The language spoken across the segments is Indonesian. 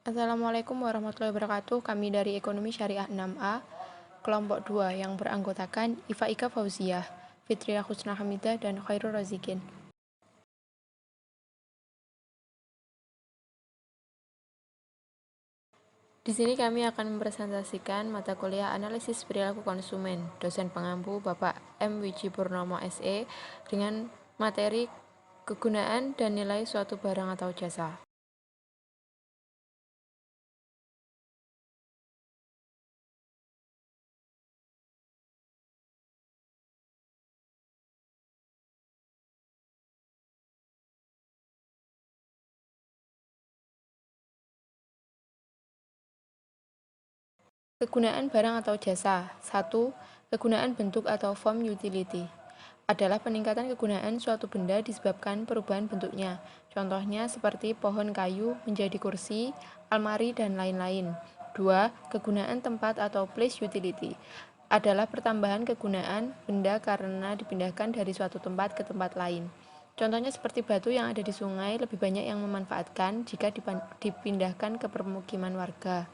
Assalamualaikum warahmatullahi wabarakatuh. Kami dari Ekonomi Syariah 6A, kelompok 2 yang beranggotakan Ifa Ika Fauziah, Fitriah Husna Hamidah, dan Khairul Razikin. Di sini kami akan mempresentasikan mata kuliah Analisis Perilaku Konsumen, dosen pengampu Bapak M. Wiji Purnomo SE, dengan materi kegunaan dan nilai suatu barang atau jasa. Kegunaan barang atau jasa. 1. Kegunaan bentuk atau form utility adalah peningkatan kegunaan suatu benda disebabkan perubahan bentuknya. Contohnya seperti pohon kayu menjadi kursi, almari, dan lain-lain. 2. Kegunaan tempat atau place utility adalah pertambahan kegunaan benda karena dipindahkan dari suatu tempat ke tempat lain. Contohnya seperti batu yang ada di sungai lebih banyak yang memanfaatkan jika dipindahkan ke permukiman warga.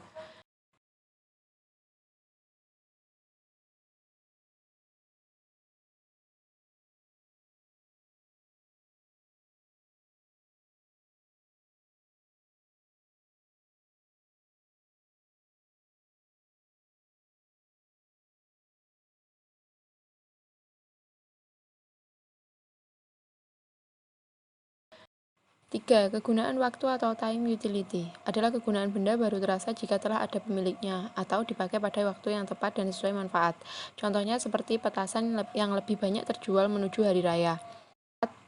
Tiga, kegunaan waktu atau time utility adalah kegunaan benda baru terasa jika telah ada pemiliknya atau dipakai pada waktu yang tepat dan sesuai manfaat. Contohnya seperti petasan yang lebih banyak terjual menuju hari raya.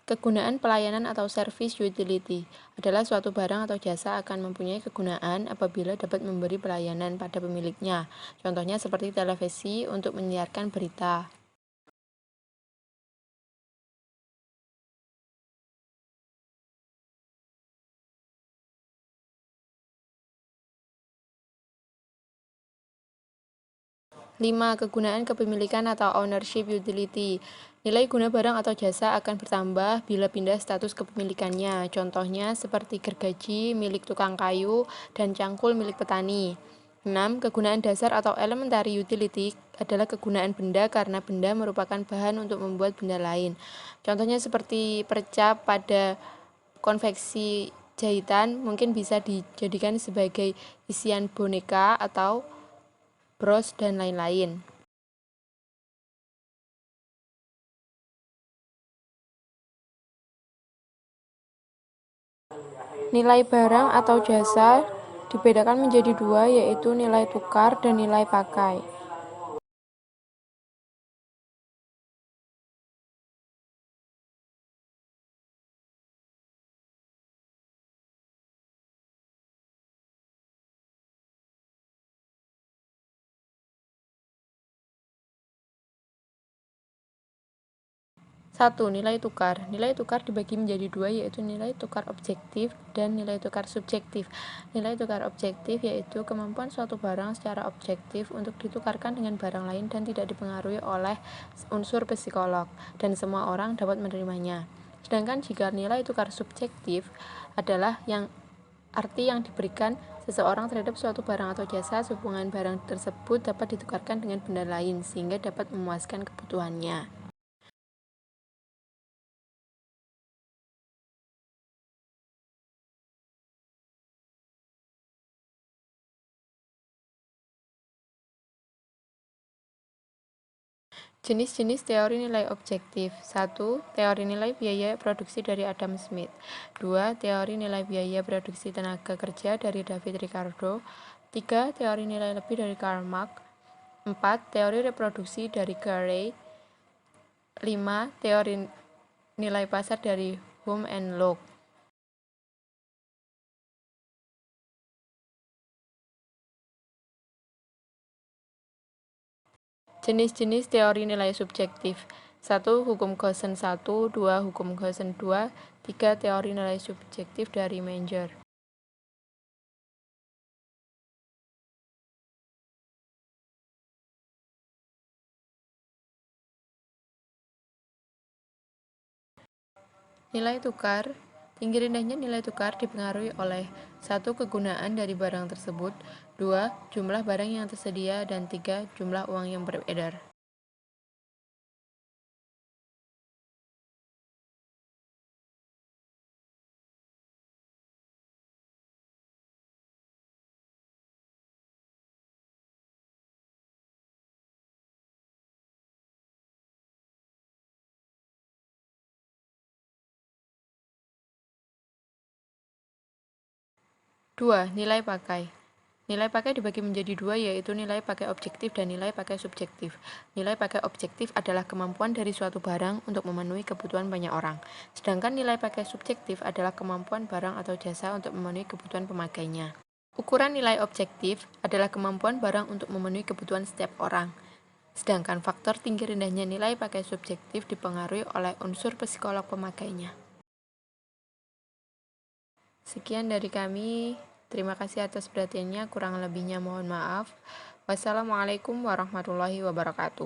Kegunaan pelayanan atau service utility adalah suatu barang atau jasa akan mempunyai kegunaan apabila dapat memberi pelayanan pada pemiliknya. Contohnya seperti televisi untuk menyiarkan berita. Lima, kegunaan kepemilikan atau ownership utility. Nilai guna barang atau jasa akan bertambah bila pindah status kepemilikannya. Contohnya seperti gergaji milik tukang kayu dan cangkul milik petani. 6. Kegunaan dasar atau elementary utility adalah kegunaan benda karena benda merupakan bahan untuk membuat benda lain. Contohnya seperti perca pada konveksi jahitan mungkin bisa dijadikan sebagai isian boneka atau bros, dan lain-lain. Nilai barang atau jasa dibedakan menjadi dua, yaitu nilai tukar dan nilai pakai. Satu, nilai tukar. Nilai tukar dibagi menjadi dua, yaitu nilai tukar objektif dan nilai tukar subjektif. Nilai tukar objektif yaitu kemampuan suatu barang secara objektif untuk ditukarkan dengan barang lain dan tidak dipengaruhi oleh unsur psikolog, dan semua orang dapat menerimanya. Sedangkan jika nilai tukar subjektif adalah arti yang diberikan seseorang terhadap suatu barang atau jasa sehubungan barang tersebut dapat ditukarkan dengan benda lain sehingga dapat memuaskan kebutuhannya. Jenis-jenis teori nilai objektif. 1. Teori nilai biaya produksi dari Adam Smith. 2. Teori nilai biaya produksi tenaga kerja dari David Ricardo. 3. Teori nilai lebih dari Karl Marx. 4. Teori reproduksi dari Carey. 5. Teori nilai pasar dari Hume and Locke. Jenis-jenis teori nilai subjektif. 1. Hukum Gaussian 1, 2. Hukum Gaussian 2, 3. Teori nilai subjektif dari Menger. Nilai tukar Tinggi rendahnya nilai tukar dipengaruhi oleh 1. Kegunaan dari barang tersebut, 2. Jumlah barang yang tersedia, dan 3. Jumlah uang yang beredar. Dua, nilai pakai. Nilai pakai dibagi menjadi dua, yaitu nilai pakai objektif dan nilai pakai subjektif. Nilai pakai objektif adalah kemampuan dari suatu barang untuk memenuhi kebutuhan banyak orang. Sedangkan nilai pakai subjektif adalah kemampuan barang atau jasa untuk memenuhi kebutuhan pemakainya. Ukuran nilai objektif adalah kemampuan barang untuk memenuhi kebutuhan setiap orang. Sedangkan faktor tinggi rendahnya nilai pakai subjektif dipengaruhi oleh unsur psikolog pemakainya. Sekian dari kami. Terima kasih atas perhatiannya. Kurang lebihnya mohon maaf. Wassalamualaikum warahmatullahi wabarakatuh.